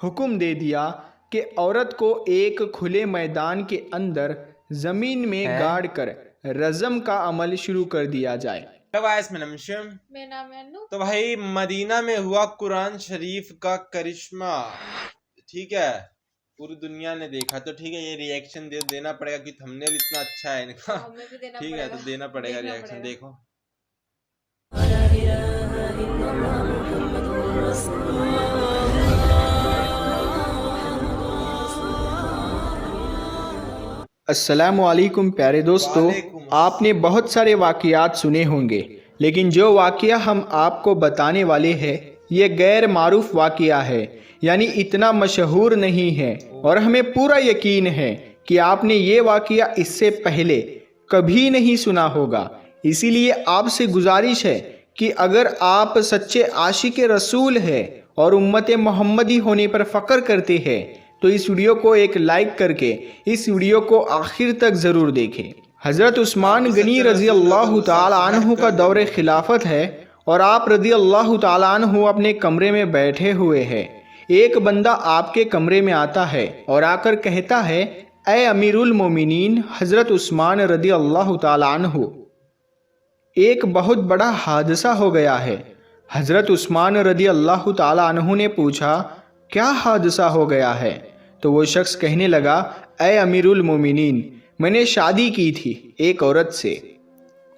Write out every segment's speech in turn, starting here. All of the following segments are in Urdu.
حکم دے دیا کہ عورت کو ایک کھلے میدان کے اندر زمین میں گاڑ کر رجم کا عمل شروع کر دیا جائے۔ تو بھائی مدینہ میں ہوا قرآن شریف کا کرشمہ، ٹھیک ہے، پوری دنیا نے دیکھا، تو ٹھیک ہے یہ ری ایکشن دینا پڑے گا کہ تھمبنیل اتنا اچھا ہے ان کا، ٹھیک ہے، تو دینا پڑے گا ری ایکشن۔ دیکھو السلام علیکم پیارے دوستو، آپ نے بہت سارے واقعات سنے ہوں گے، لیکن جو واقعہ ہم آپ کو بتانے والے ہیں یہ غیر معروف واقعہ ہے، یعنی اتنا مشہور نہیں ہے، اور ہمیں پورا یقین ہے کہ آپ نے یہ واقعہ اس سے پہلے کبھی نہیں سنا ہوگا۔ اسی لیے آپ سے گزارش ہے کہ اگر آپ سچے عاشق رسول ہیں اور امت محمدی ہونے پر فخر کرتے ہیں تو اس ویڈیو کو ایک لائک کر کے اس ویڈیو کو آخر تک ضرور دیکھیں۔ حضرت عثمان غنی رضی اللہ تعالی عنہ کا دور خلافت ہے اور آپ رضی اللہ تعالی عنہ اپنے کمرے میں بیٹھے ہوئے ہیں۔ ایک بندہ آپ کے کمرے میں آتا ہے اور آ کر کہتا ہے، اے امیر المومنین حضرت عثمان رضی اللہ تعالی عنہ، ایک بہت بڑا حادثہ ہو گیا ہے۔ حضرت عثمان رضی اللہ تعالی عنہ نے پوچھا، کیا حادثہ ہو گیا ہے؟ تو وہ شخص کہنے لگا، اے امیر المومنین، میں نے شادی کی تھی ایک عورت سے،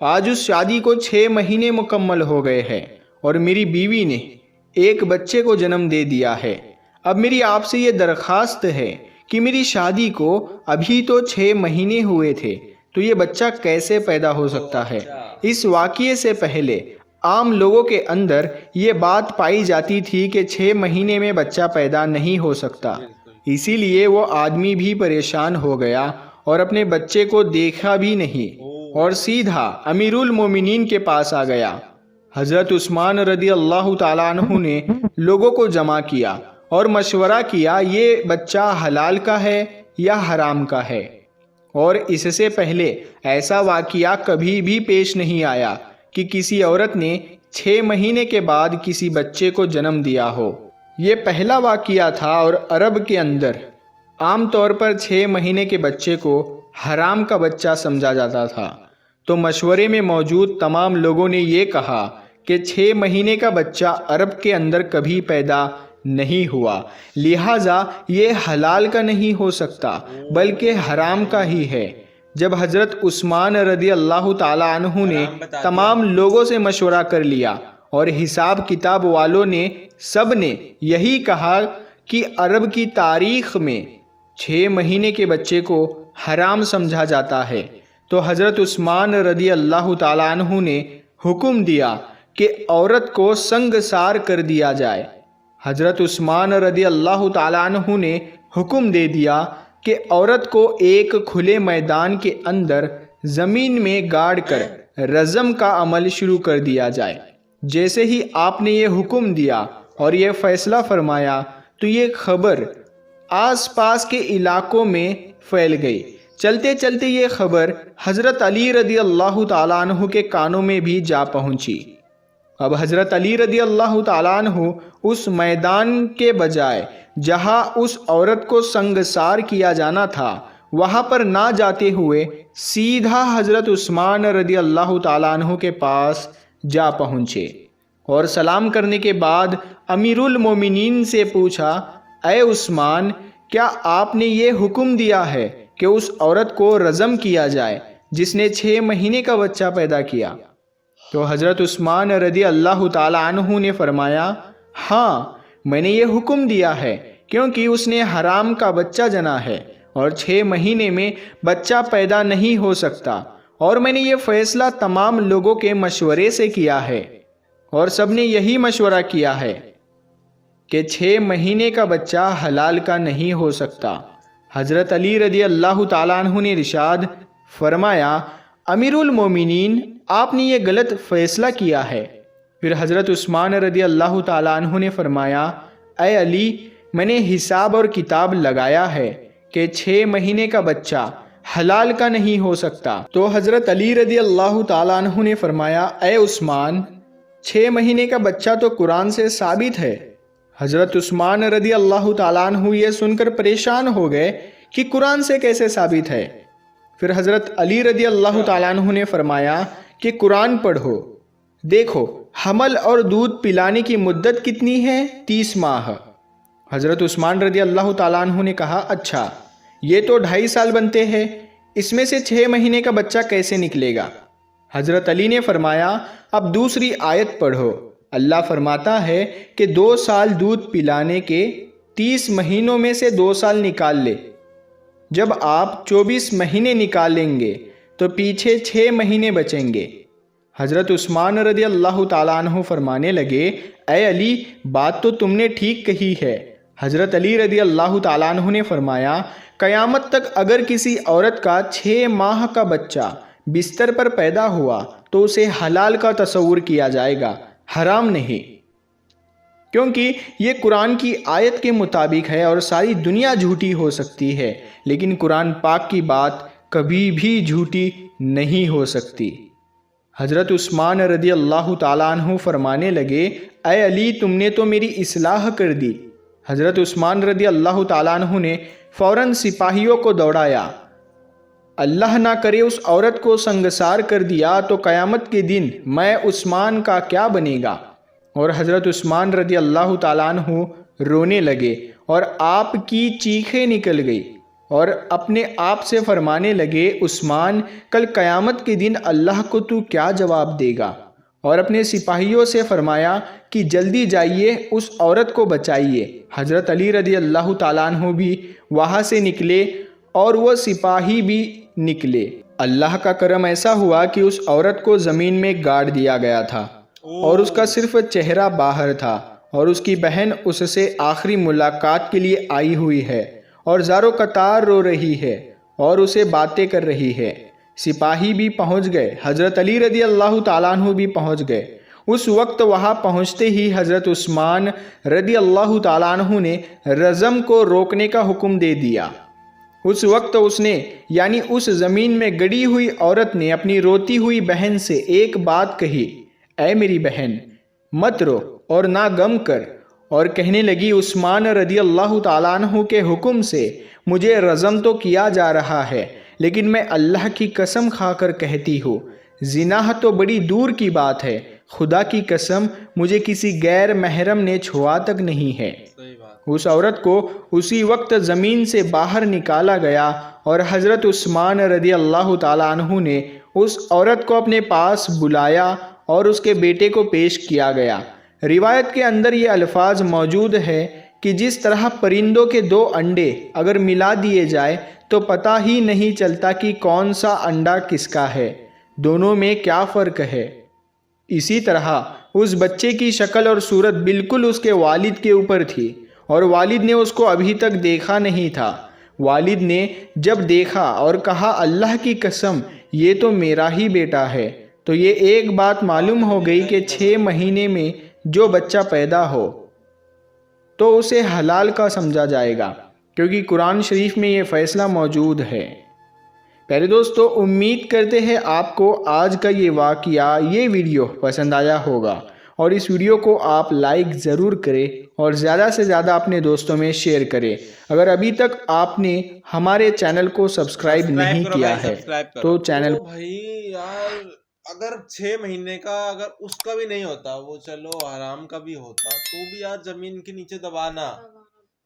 آج اس شادی کو 6 مہینے مکمل ہو گئے ہیں اور میری بیوی نے ایک بچے کو جنم دے دیا ہے۔ اب میری آپ سے یہ درخواست ہے کہ میری شادی کو ابھی تو 6 مہینے ہوئے تھے، تو یہ بچہ کیسے پیدا ہو سکتا ہے؟ اس واقعے سے پہلے عام لوگوں کے اندر یہ بات پائی جاتی تھی کہ 6 مہینے میں بچہ پیدا نہیں ہو سکتا، اسی لیے وہ آدمی بھی پریشان ہو گیا اور اپنے بچے کو دیکھا بھی نہیں اور سیدھا امیر المومنین کے پاس آ گیا۔ حضرت عثمان رضی اللہ تعالیٰ عنہ نے لوگوں کو جمع کیا اور مشورہ کیا یہ بچہ حلال کا ہے یا حرام کا ہے، اور اس سے پہلے ایسا واقعہ کبھی بھی پیش نہیں آیا کہ کسی عورت نے 6 مہینے کے بعد کسی بچے کو جنم دیا ہو۔ یہ پہلا واقعہ تھا، اور عرب کے اندر عام طور پر 6 مہینے کے بچے کو حرام کا بچہ سمجھا جاتا تھا۔ تو مشورے میں موجود تمام لوگوں نے یہ کہا کہ 6 مہینے کا بچہ عرب کے اندر کبھی پیدا نہیں ہوا، لہٰذا یہ حلال کا نہیں ہو سکتا بلکہ حرام کا ہی ہے۔ جب حضرت عثمان رضی اللہ تعالی عنہ نے تمام لوگوں سے مشورہ کر لیا اور حساب کتاب والوں نے سب نے یہی کہا کہ عرب کی تاریخ میں 6 مہینے کے بچے کو حرام سمجھا جاتا ہے، تو حضرت عثمان رضی اللہ تعالی عنہ نے حکم دیا کہ عورت کو سنگسار کر دیا جائے۔ حضرت عثمان رضی اللہ تعالی عنہ نے حکم دے دیا کہ عورت کو ایک کھلے میدان کے اندر زمین میں گاڑ کر رجم کا عمل شروع کر دیا جائے۔ جیسے ہی آپ نے یہ حکم دیا اور یہ فیصلہ فرمایا تو یہ خبر آس پاس کے علاقوں میں پھیل گئی۔ چلتے چلتے یہ خبر حضرت علی رضی اللہ تعالیٰ عنہ کے کانوں میں بھی جا پہنچی۔ اب حضرت علی رضی اللہ تعالیٰ عنہ اس میدان کے بجائے جہاں اس عورت کو سنگسار کیا جانا تھا وہاں پر نہ جاتے ہوئے سیدھا حضرت عثمان رضی اللہ تعالیٰ عنہ کے پاس جا پہنچے اور سلام کرنے کے بعد امیر المومنین سے پوچھا، اے عثمان، کیا آپ نے یہ حکم دیا ہے کہ اس عورت کو رجم کیا جائے جس نے 6 مہینے کا بچہ پیدا کیا؟ تو حضرت عثمان رضی اللہ تعالی عنہ نے فرمایا، ہاں میں نے یہ حکم دیا ہے کیونکہ اس نے حرام کا بچہ جنا ہے اور 6 مہینے میں بچہ پیدا نہیں ہو سکتا، اور میں نے یہ فیصلہ تمام لوگوں کے مشورے سے کیا ہے اور سب نے یہی مشورہ کیا ہے کہ 6 مہینے کا بچہ حلال کا نہیں ہو سکتا۔ حضرت علی رضی اللہ تعالیٰ عنہ نے ارشاد فرمایا، امیر المومنین، آپ نے یہ غلط فیصلہ کیا ہے۔ پھر حضرت عثمان رضی اللہ تعالیٰ عنہ نے فرمایا، اے علی، میں نے حساب اور کتاب لگایا ہے کہ 6 مہینے کا بچہ حلال کا نہیں ہو سکتا۔ تو حضرت علی رضی اللہ تعالیٰ عنہ نے فرمایا، اے عثمان، 6 مہینے کا بچہ تو قرآن سے ثابت ہے۔ حضرت عثمان رضی اللہ تعالیٰ عنہ یہ سن کر پریشان ہو گئے کہ قرآن سے کیسے ثابت ہے۔ پھر حضرت علی رضی اللہ تعالیٰ عنہ نے فرمایا کہ قرآن پڑھو، دیکھو حمل اور دودھ پلانے کی مدت کتنی ہے؟ 30 ماہ۔ حضرت عثمان رضی اللہ تعالیٰ عنہ نے کہا اچھا یہ تو 2.5 سال بنتے ہیں، اس میں سے 6 مہینے کا بچہ کیسے نکلے گا؟ حضرت علی نے فرمایا اب دوسری آیت پڑھو، اللہ فرماتا ہے کہ 2 سال دودھ پلانے کے 30 مہینوں میں سے 2 سال نکال لے، جب آپ 24 مہینے نکالیں گے تو پیچھے 6 مہینے بچیں گے۔ حضرت عثمان رضی اللہ تعالیٰ عنہ فرمانے لگے اے علی بات تو تم نے ٹھیک کہی ہے۔ حضرت علی رضی اللہ تعالیٰ عنہ نے فرمایا قیامت تک اگر کسی عورت کا 6 ماہ کا بچہ بستر پر پیدا ہوا تو اسے حلال کا تصور کیا جائے گا، حرام نہیں، کیونکہ یہ قرآن کی آیت کے مطابق ہے اور ساری دنیا جھوٹی ہو سکتی ہے لیکن قرآن پاک کی بات کبھی بھی جھوٹی نہیں ہو سکتی۔ حضرت عثمان رضی اللہ تعالیٰ عنہ فرمانے لگے اے علی تم نے تو میری اصلاح کر دی۔ حضرت عثمان رضی اللہ تعالیٰ عنہ نے فوراً سپاہیوں کو دوڑایا، اللہ نہ کرے اس عورت کو سنگسار کر دیا تو قیامت کے دن میں عثمان کا کیا بنے گا؟ اور حضرت عثمان رضی اللہ تعالیٰ عنہ رونے لگے اور آپ کی چیخیں نکل گئی اور اپنے آپ سے فرمانے لگے عثمان کل قیامت کے دن اللہ کو تو کیا جواب دے گا؟ اور اپنے سپاہیوں سے فرمایا کہ جلدی جائیے اس عورت کو بچائیے۔ حضرت علی رضی اللہ تعالیٰ عنہ بھی وہاں سے نکلے اور وہ سپاہی بھی نکلے۔ اللہ کا کرم ایسا ہوا کہ اس عورت کو زمین میں گاڑ دیا گیا تھا اور اس کا صرف چہرہ باہر تھا اور اس کی بہن اس سے آخری ملاقات کے لیے آئی ہوئی ہے اور زارو قطار رو رہی ہے اور اسے باتیں کر رہی ہے۔ سپاہی بھی پہنچ گئے، حضرت علی رضی اللہ تعالیٰ عنہ بھی پہنچ گئے۔ اس وقت وہاں پہنچتے ہی حضرت عثمان رضی اللہ تعالیٰ عنہ نے رجم کو روکنے کا حکم دے دیا۔ اس وقت اس نے یعنی اس زمین میں گڑی ہوئی عورت نے اپنی روتی ہوئی بہن سے ایک بات کہی، اے میری بہن مت رو اور نہ غم کر، اور کہنے لگی عثمان رضی اللہ تعالیٰ عنہ کے حکم سے مجھے رجم تو کیا جا رہا ہے لیکن میں اللہ کی قسم کھا کر کہتی ہوں زنا تو بڑی دور کی بات ہے، خدا کی قسم مجھے کسی غیر محرم نے چھوا تک نہیں ہے۔ اس عورت کو اسی وقت زمین سے باہر نکالا گیا اور حضرت عثمان رضی اللہ تعالیٰ عنہ نے اس عورت کو اپنے پاس بلایا اور اس کے بیٹے کو پیش کیا گیا۔ روایت کے اندر یہ الفاظ موجود ہے کہ جس طرح پرندوں کے 2 انڈے اگر ملا دیے جائے تو پتہ ہی نہیں چلتا کہ کون سا انڈا کس کا ہے، دونوں میں کیا فرق ہے، اسی طرح اس بچے کی شکل اور صورت بالکل اس کے والد کے اوپر تھی اور والد نے اس کو ابھی تک دیکھا نہیں تھا۔ والد نے جب دیکھا اور کہا اللہ کی قسم یہ تو میرا ہی بیٹا ہے، تو یہ ایک بات معلوم ہو گئی کہ 6 مہینے میں جو بچہ پیدا ہو تو اسے حلال کا سمجھا جائے گا، کیونکہ قرآن شریف میں یہ فیصلہ موجود ہے۔ پیارے دوستو امید کرتے ہیں آپ کو آج کا یہ واقعہ یہ ویڈیو پسند آیا ہوگا اور اس ویڈیو کو آپ لائک ضرور کریں اور زیادہ سے زیادہ اپنے دوستوں میں شیئر کریں۔ اگر ابھی تک آپ نے ہمارے چینل کو سبسکرائب نہیں کیا ہے تو چینل بھائی یار اگر 6 مہینے کا اگر اس کا بھی نہیں ہوتا، وہ چلو حرام کا بھی ہوتا تو بھی یار زمین کے نیچے دبانا،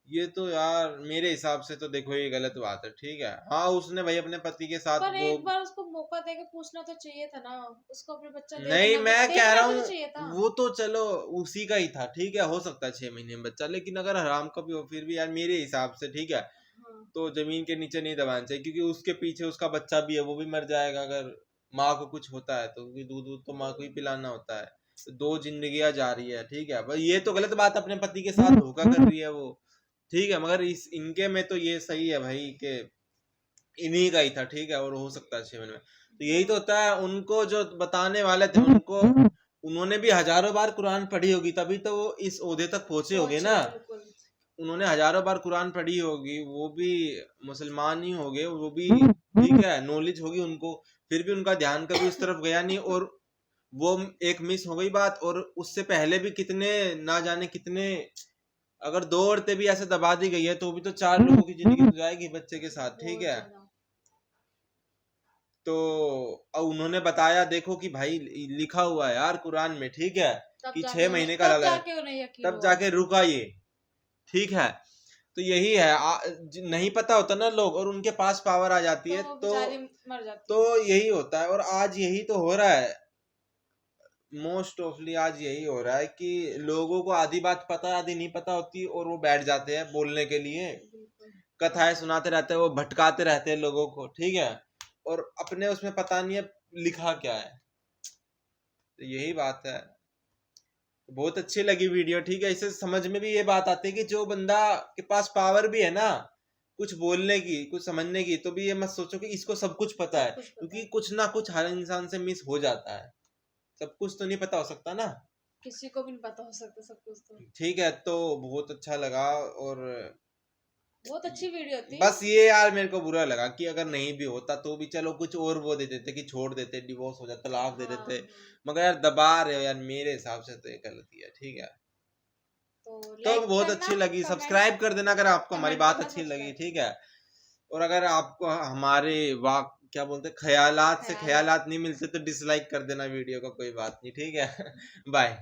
یہ تو یار میرے حساب سے تو دیکھو یہ غلط بات ہے، ٹھیک ہے۔ ہاں اس نے بھائی اپنے پتی کے ساتھ پر ایک بار اس کو موقع دے کے پوچھنا تو چاہیے تھا نا، اس کو اپنے بچہ نہیں میں کہہ رہا ہوں وہ تو چلو اسی کا ہی تھا، ٹھیک ہے، ہو سکتا ہے 6 مہینے میں بچہ، لیکن اگر حرام کا بھی ہو پھر بھی یار میرے حساب سے ٹھیک ہے تو زمین کے نیچے نہیں دبانا چاہیے، کیونکہ اس کے پیچھے اس کا بچہ بھی ہے وہ بھی مر جائے گا اگر ماں کو کچھ ہوتا ہے تو، دودھ تو ماں کو ہی پلانا ہوتا ہے، 2 زندگیاں جا رہی ہے، ٹھیک ہے۔ بس یہ تو غلط بات اپنے پتی کے ساتھ دھوکا کر رہی ہے وہ، ٹھیک ہے، مگر ان کے میں تو یہ صحیح ہے بھائی کہ انہی کا ہی تھا، ٹھیک ہے، اور ہو سکتا ہے 6 مہینے میں، تو یہی تو ہوتا ہے۔ ان کو جو بتانے والے تھے انہوں نے بھی ہزاروں بار قرآن پڑھی ہوگی تبھی تو وہ اس عہدے تک پہنچے ہوگے نا، انہوں نے ہزاروں بار قرآن پڑھی ہوگی، وہ بھی مسلمان ہی ہوگے، وہ بھی ٹھیک ہے نالج ہوگی ان کو، پھر بھی ان کا دھیان کبھی اس طرف گیا نہیں، اور وہ ایک مس ہو گئی بات، اور اس سے پہلے بھی کتنے نہ جانے کتنے اگر 2 عورتیں بھی ایسے دبا دی گئی ہے تو بھی تو 4 لوگوں کی زندگی تو جائے گی بچے کے ساتھ. ٹھیک ہے, تو انہوں نے بتایا دیکھو کہ بھائی لکھا ہوا ہے یار قرآن میں, ٹھیک ہے, کہ 6 مہینے کا لگا ہے, تب جا کے رکا یہ. ٹھیک ہے, تو یہی ہے, نہیں پتا ہوتا نا لوگ اور ان کے پاس پاور آ جاتی ہے تو یہی ہوتا ہے. اور آج یہی تو ہو رہا ہے, موسٹ آفلی آج یہی ہو رہا ہے کہ لوگوں کو آدھی بات پتا ہے آدھی نہیں پتا ہوتی اور وہ بیٹھ جاتے ہیں بولنے کے لیے, کتھائیں سناتے رہتے ہیں, وہ بھٹکاتے رہتے ہیں لوگوں کو. ٹھیک ہے, اور اپنے اس میں پتا نہیں ہے لکھا کیا ہے. تو یہی بات ہے. بہت اچھی لگی ویڈیو. ٹھیک ہے, اس سے سمجھ میں بھی یہ بات آتی ہے کہ جو بندہ کے پاس پاور بھی ہے نا کچھ بولنے کی کچھ سمجھنے کی, تو بھی یہ مت سوچو کہ اس کو سب کچھ پتا ہے, کیونکہ کچھ نہ کچھ ہر انسان سے مس ہو جاتا ہے. سب کچھ تو نہیں پتا ہو سکتا نا, کسی کو بھی نہیں پتا ہو سکتا سب کچھ تو. ٹھیک ہے, تو بہت اچھا لگا. اور بہت اچھی ویڈیو تھی. بس یہ یار میرے کو برا لگا کہ اگر نہیں بھی ہوتا تو بھی چلو کچھ اور وہ دے دیتے کہ چھوڑ دیتے, ڈیورس ہو جاتا, طلاق دے دیتے, مگر یار دبا رہے ہو یار, میرے حساب سے تو یہ غلطی ہے. ٹھیک ہے, تو بہت اچھی لگی. سبسکرائب کر دینا اگر آپ کو ہماری بات اچھی لگی. ٹھیک ہے, اور اگر آپ کو ہمارے کیا بولتے خیالات سے خیالات نہیں ملتے تو ڈس لائک کر دینا ویڈیو کا, کوئی بات نہیں. ٹھیک ہے, بائے.